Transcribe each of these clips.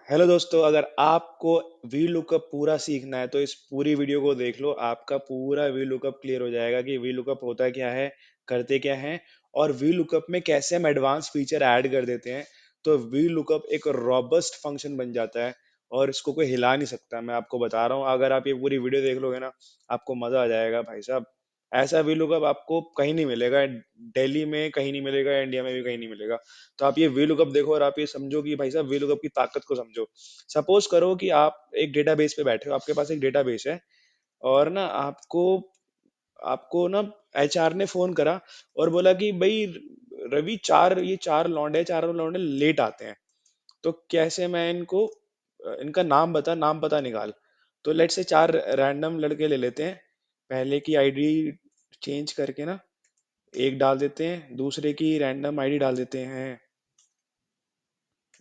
Hello दोस्तों, अगर आपको वी लुकअप पूरा सीखना है तो इस पूरी वीडियो को देख लो। आपका पूरा वी लुकअप क्लियर हो जाएगा कि वी लुकअप होता क्या है, करते क्या है, और वी लुकअप में कैसे हम एडवांस फीचर ऐड कर देते हैं। तो वी लुकअप एक रॉबस्ट फंक्शन बन जाता है और इसको कोई हिला नहीं सकता। मैं आपको बता रहा हूँ, अगर आप ये पूरी वीडियो देख लोगे ना, आपको मजा आ जाएगा भाई साहब। ऐसा वी लुकअप आपको कहीं नहीं मिलेगा, दिल्ली में कहीं नहीं मिलेगा, इंडिया में भी कहीं नहीं मिलेगा। तो आप ये वी लुकअप देखो और आप ये समझो कि भाई साहब वी लुकअप की ताकत को समझो। सपोज करो कि आप एक डेटाबेस पे बैठे हो, आपके पास एक डेटाबेस है, और ना आपको आपको ना एचआर ने फोन करा और बोला कि भाई रवि, ये चार लौंडे लेट आते हैं। तो कैसे मैं इनको इनका नाम पता निकाल। तो लेट से चार रैंडम लड़के ले लेते हैं। पहले की आईडी चेंज करके ना एक डाल देते हैं, दूसरे की रैंडम आईडी डाल देते हैं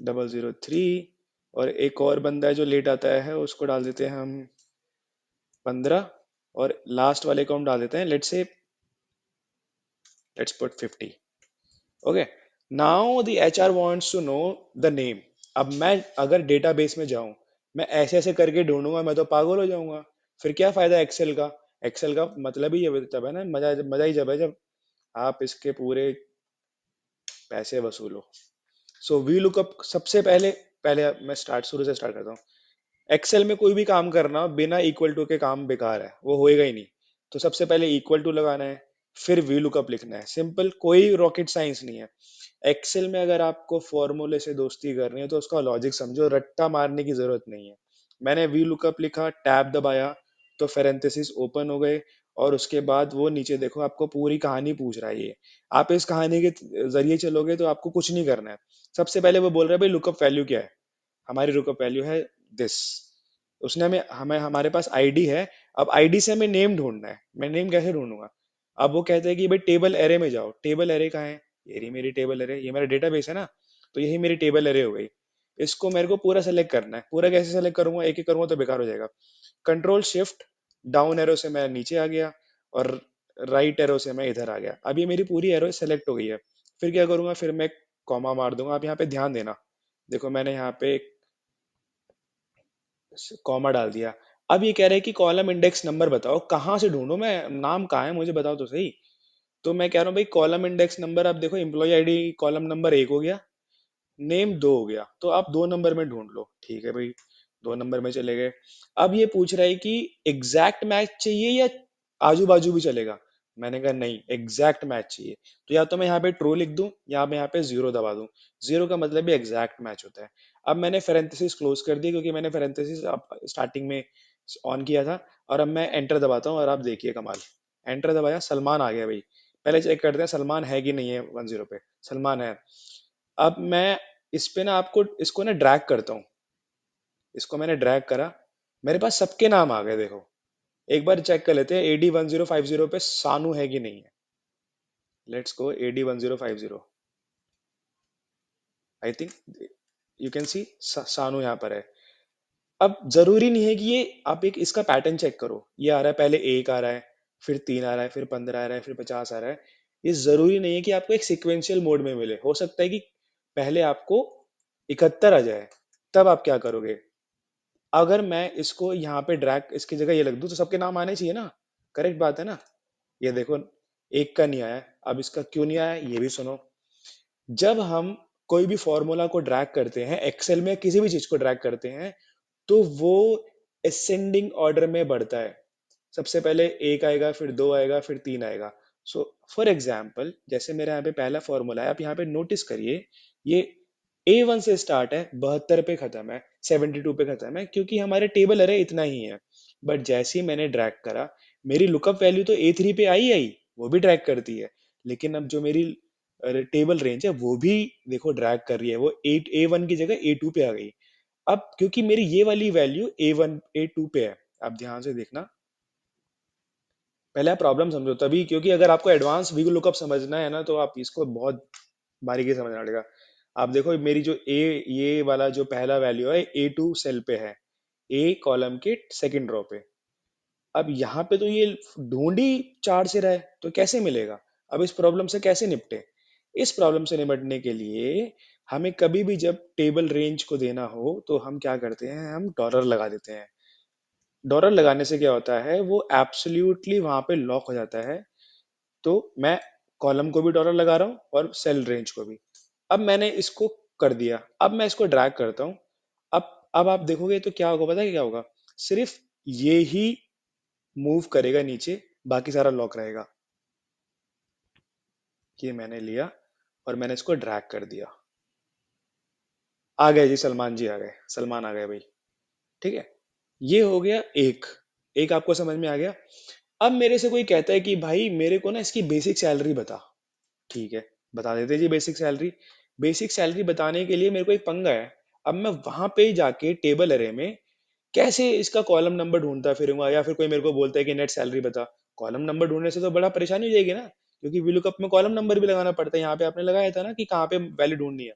003, और एक और बंदा है जो लेट आता है उसको डाल देते हैं हम 15, और लास्ट वाले को हम डाल देते हैं let's put 50। Okay, now the HR wants to know the name. अब मैं अगर डेटाबेस में जाऊं, मैं ऐसे ऐसे करके ढूंढूंगा, मैं तो पागल हो जाऊंगा। फिर क्या फायदा एक्सेल का। एक्सेल का मतलब ही ये तब है ना, मजा मजा ही जब है जब आप इसके पूरे पैसे वसूलो। सो वी लुकअप सबसे पहले पहले मैं स्टार्ट शुरू से स्टार्ट करता हूँ। एक्सेल में कोई भी काम करना बिना इक्वल टू के काम बेकार है, वो होएगा ही नहीं। तो सबसे पहले इक्वल टू लगाना है, फिर वी लुकअप लिखना है। सिंपल, कोई रॉकेट साइंस नहीं है। एक्सेल में अगर आपको फॉर्मूले से दोस्ती करनी है तो उसका लॉजिक समझो, रट्टा मारने की जरूरत नहीं है। मैंने वी लुकअप लिखा, टैब दबाया, तो फेरेंथेसिस ओपन हो गए, और उसके बाद वो नीचे देखो आपको पूरी कहानी पूछ रहा है ये। आप इस कहानी के जरिए चलोगे तो आपको कुछ नहीं करना है। सबसे पहले वो बोल रहा है भाई लुकअप वैल्यू क्या है। हमारी लुकअप वैल्यू है दिस। उसने हमें हमें हमारे पास आईडी है। अब आईडी से हमें नेम ढूंढना है। मैं नेम कैसे ढूंढूंगा। अब वो कहते हैं कि भाई टेबल एरे में जाओ। टेबल एरे कहाँ है। ये रही मेरी टेबल एरे, ये मेरा डेटाबेस है ना। तो यही मेरी टेबल एरे हो गई। इसको मेरे को पूरा सेलेक्ट करना है। पूरा कैसे सेलेक्ट करूंगा, एक एक करूंगा तो बेकार हो जाएगा। कंट्रोल शिफ्ट डाउन एरो से मैं नीचे आ गया, और राइट एरो से मैं इधर आ गया। अब ये मेरी पूरी एरो सेलेक्ट हो गई है। फिर क्या करूंगा, फिर मैं कॉमा मार दूंगा। आप यहाँ पे ध्यान देना, देखो मैंने यहाँ पे कॉमा डाल दिया। अब ये कह रहे हैं कि कॉलम इंडेक्स नंबर बताओ, कहाँ से ढूंढूं मैं, नाम कहाँ है मुझे बताओ तो सही। तो मैं कह रहा हूँ भाई कॉलम इंडेक्स नंबर। अब देखो एम्प्लॉय आईडी कॉलम नंबर 1 हो गया, नेम 2 हो गया, तो आप 2 नंबर में ढूंढ लो। ठीक है भाई, 2 नंबर में चले गए। अब ये पूछ रहा है कि एग्जैक्ट मैच चाहिए या आजू बाजू भी चलेगा। मैंने कहा नहीं, एग्जैक्ट मैच चाहिए। तो या तो मैं यहाँ पे ट्रू लिख दूं, या मैं यहाँ पे जीरो दबा दूं। जीरो का मतलब भी एग्जैक्ट मैच होता है। अब मैंने फेरेंथेसिस क्लोज कर दिया, क्योंकि मैंने फेरेंथेसिस स्टार्टिंग में ऑन किया था। और अब मैं एंटर दबाता हूँ, और आप देखिए कमाल। एंटर दबाया, सलमान आ गया भाई। पहले चेक करते हैं सलमान है कि नहीं है 10 पे। सलमान है। अब मैं इस पे ना आपको इसको ना ड्रैग करता हूँ। इसको मैंने ड्रैग करा, मेरे पास सबके नाम आ गए। देखो एक बार चेक कर लेते हैं AD1050 पे सानू है कि नहीं है। Let's go AD1050। I think you can see सानू यहाँ पर है। अब जरूरी नहीं है कि ये, आप एक इसका पैटर्न चेक करो। ये आ रहा है, पहले 1 आ रहा है, फिर 3 आ रहा है, फिर 15 आ रहा है, फिर 50 आ रहा है। ये जरूरी नहीं है कि आपको एक सिक्वेंशियल मोड में मिले। हो सकता है कि पहले आपको 71 आ जाए। तब आप क्या करोगे, अगर मैं इसको यहाँ पे ड्रैग इसकी जगह ये लग दूं तो सबके नाम आने चाहिए ना। करेक्ट बात है ना। ये देखो, एक का नहीं आया। अब इसका क्यों नहीं आया ये भी सुनो। जब हम कोई भी फॉर्मूला को ड्रैग करते हैं, एक्सेल में किसी भी चीज को ड्रैग करते हैं, तो वो असेंडिंग ऑर्डर में बढ़ता है। सबसे पहले 1 आएगा, फिर 2 आएगा, फिर 3 आएगा। सो फॉर एग्जाम्पल, जैसे मेरे यहाँ पे पहला फॉर्मूला है, आप यहाँ पे नोटिस करिए, ये A1 से स्टार्ट है, 72 पे खत्म है, 72 पे खत्म है, क्योंकि हमारे टेबल अरे इतना ही है। बट जैसे ही मैंने ड्रैग करा, मेरी लुकअप वैल्यू तो A3 पे आई, वो भी ड्रैग करती है। लेकिन अब जो मेरी टेबल रेंज है वो भी देखो ड्रैग कर रही है, वो A1 की जगह A2 पे आ गई। अब क्योंकि मेरी ये वाली वैल्यू A1 A2 पे है। आप ध्यान से देखना, पहले आप प्रॉब्लम समझो तभी, क्योंकि अगर आपको एडवांस वी लुकअप समझना है ना, तो आप इसको बहुत बारीकी से समझना पड़ेगा। आप देखो मेरी जो ये वाला जो पहला वैल्यू है A2 सेल पे है, ए कॉलम के सेकंड रो पे। अब यहाँ पे तो ये ढूंढ ही 4 से रहा है, तो कैसे मिलेगा। अब इस प्रॉब्लम से कैसे निपटे। इस प्रॉब्लम से निपटने के लिए हमें कभी भी जब टेबल रेंज को देना हो तो हम क्या करते हैं, हम डॉलर लगा देते हैं। डॉलर लगाने से क्या होता है, वो एब्सोल्युटली वहां पे लॉक हो जाता है। तो मैं कॉलम को भी डॉलर लगा रहा हूँ और सेल रेंज को भी। अब मैंने इसको कर दिया, अब मैं इसको ड्रैग करता हूँ। अब आप देखोगे तो क्या होगा, पता है क्या होगा? सिर्फ ये ही मूव करेगा नीचे, बाकी सारा लॉक रहेगा। ये मैंने लिया और मैंने इसको ड्रैग कर दिया। आ गए जी, सलमान जी आ गए, सलमान आ गए भाई। ठीक है, ये हो गया एक। एक आपको समझ में आ गया। अब मेरे से कोई कहता है कि भाई मेरे को ना इसकी बेसिक सैलरी बता। ठीक है, बता देते जी बेसिक सैलरी। बेसिक सैलरी बताने के लिए मेरे को एक पंगा है। अब मैं वहां पे ही जाके टेबल अरे में कैसे इसका कॉलम नंबर ढूंढता फिरूंगा, या फिर कोई मेरे को बोलता है कि नेट सैलरी बता। कॉलम नंबर ढूंढने से तो बड़ा परेशानी हो जाएगी ना, क्योंकि VLOOKUP में कॉलम नंबर भी लगाना पड़ता है। यहाँ पे आपने लगाया था ना कि कहाँ पे वैल्यू ढूंढनी है।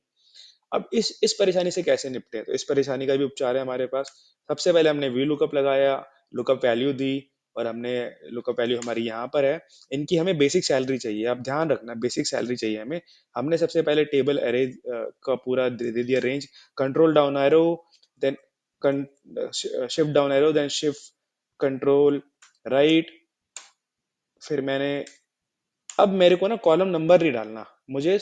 अब इस परेशानी से कैसे निपटे, तो इस परेशानी का भी उपचार है हमारे पास। सबसे पहले हमने VLOOKUP लगाया, लुकअप वैल्यू दी, और हमने लुकअप वैल्यू हमारी यहाँ पर है। इनकी हमें बेसिक सैलरी चाहिए, आप ध्यान रखना बेसिक सैलरी चाहिए हमें। हमने सबसे पहले टेबल अरे का पूरा दे दिया range. Control down arrow, then shift down arrow, then shift control right. फिर मैंने, अब मेरे को ना कॉलम नंबर नहीं डालना। मुझे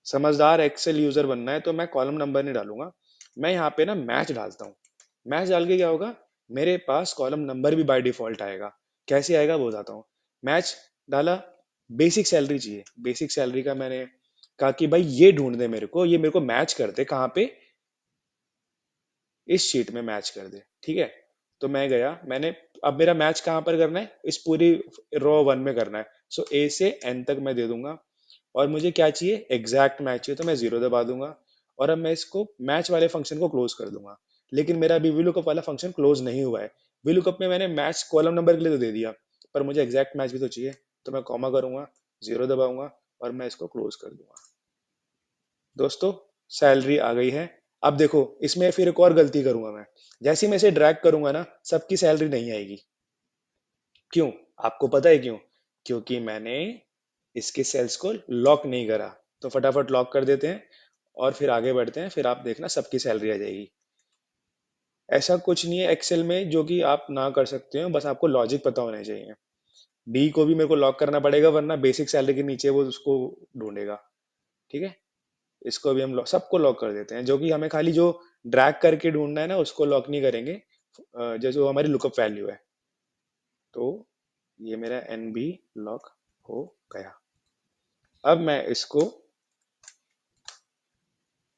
समझदार एक्सेल यूजर बनना है, तो मैं कॉलम नंबर नहीं डालूंगा। मैं यहाँ पे ना मैच डालता हूँ। मैच डाल के क्या होगा, मेरे पास कॉलम नंबर भी बाय डिफॉल्ट आएगा। कैसे आएगा वो बताता हूँ। मैच डाला, बेसिक सैलरी चाहिए। बेसिक सैलरी का मैंने कहा कि भाई ये ढूंढ दे मेरे को, ये मेरे को मैच कर दे कहाँ पे, इस शीट में मैच कर दे। ठीक है, तो मैं गया, मैंने, अब मेरा मैच कहाँ पर करना है, इस पूरी रो 1 में करना है। सो ए से एन तक मैं दे दूंगा। और मुझे क्या चाहिए, एग्जैक्ट मैच चाहिए, तो मैं 0 दबा दूंगा। और अब मैं इसको मैच वाले फंक्शन को क्लोज कर दूंगा। लेकिन मेरा अभी VLOOKUP वाला फंक्शन क्लोज नहीं हुआ है। VLOOKUP में मैंने मैच कॉलम नंबर के लिए तो दे दिया, पर मुझे एग्जैक्ट मैच भी तो चाहिए। तो मैं कॉमा करूंगा, 0 दबाऊंगा, और मैं इसको क्लोज कर दूंगा। दोस्तों, सैलरी आ गई है। अब देखो, इसमें फिर एक और गलती करूंगा मैं। जैसे ही मैं इसे ड्रैग करूंगा ना, सबकी सैलरी नहीं आएगी। क्यों? आपको पता है क्यों? क्योंकि मैंने इसके सेल्स को लॉक नहीं करा। तो फटाफट लॉक कर देते हैं और फिर आगे बढ़ते हैं, फिर आप देखना सबकी सैलरी आ जाएगी। ऐसा कुछ नहीं है एक्सेल में जो कि आप ना कर सकते हो, बस आपको लॉजिक पता होना चाहिए। डी को भी मेरे को लॉक करना पड़ेगा, वरना बेसिक सैलरी के नीचे वो उसको ढूंढेगा। ठीक है, इसको भी हम सबको लॉक कर देते हैं। जो कि हमें खाली जो ड्रैग करके ढूंढना है ना, उसको लॉक नहीं करेंगे। जैसे वो हमारी लुकअप वैल्यू है। तो ये मेरा NB लॉक हो गया। अब मैं इसको,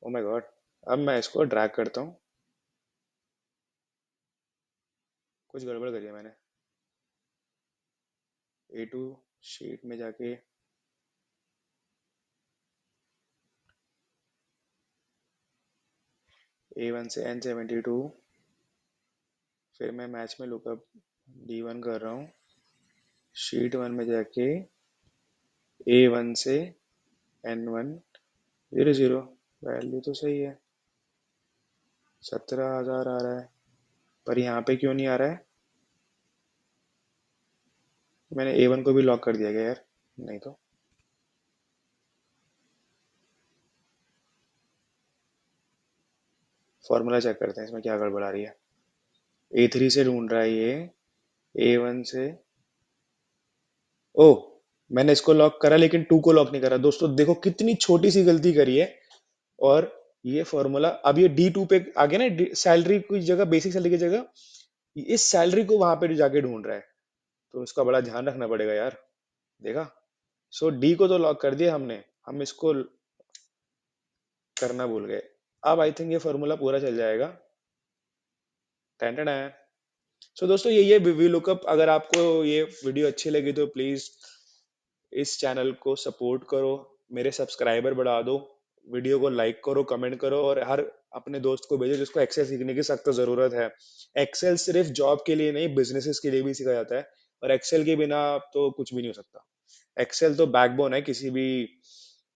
ओ माय गॉड, अब मैं इसको ड्रैग करता हूँ। कुछ गड़बड़ करी है मैंने। A2 शीट में जाके, A1 से N72, फिर मैं मैच में लुकअप D1 कर रहा हूँ। शीट 1 में जाके A1 से N100, वैल्यू तो सही है, 17,000 आ रहा है। पर यहाँ पे क्यों नहीं आ रहा है? मैंने A1 को भी लॉक कर दिया गया यार, नहीं तो। फॉर्मूला चेक करते हैं इसमें क्या गड़बड़ आ रही है। A3 से ढूंढ रहा है ये, A1 से। ओ, मैंने इसको लॉक करा लेकिन 2 को लॉक नहीं करा। दोस्तों देखो कितनी छोटी सी गलती करी है। और ये फॉर्मूला, अब ये D2 पे आ गया ना, सैलरी की जगह, बेसिक सैलरी की जगह इस सैलरी को वहां पे जाके ढूंढ रहा है। तो इसका बड़ा ध्यान रखना पड़ेगा यार। देखा? सो डी को तो लॉक कर दिया हमने, हम इसको करना भूल गए। अब आई थिंक ये फॉर्मूला पूरा चल जाएगा। टेंटेड है। सो दोस्तों, ये वी लुकअप, अगर आपको ये वीडियो अच्छी लगी तो प्लीज इस चैनल को सपोर्ट करो, मेरे सब्सक्राइबर बढ़ा दो, वीडियो को लाइक करो, कमेंट करो, और हर अपने दोस्त को भेजो जिसको एक्सेल सीखने की सख्त जरूरत है। एक्सेल सिर्फ जॉब के लिए नहीं, बिजनेसेस के लिए भी सीखा जाता है। और एक्सेल के बिना तो कुछ भी नहीं हो सकता। एक्सेल तो बैकबोन है किसी भी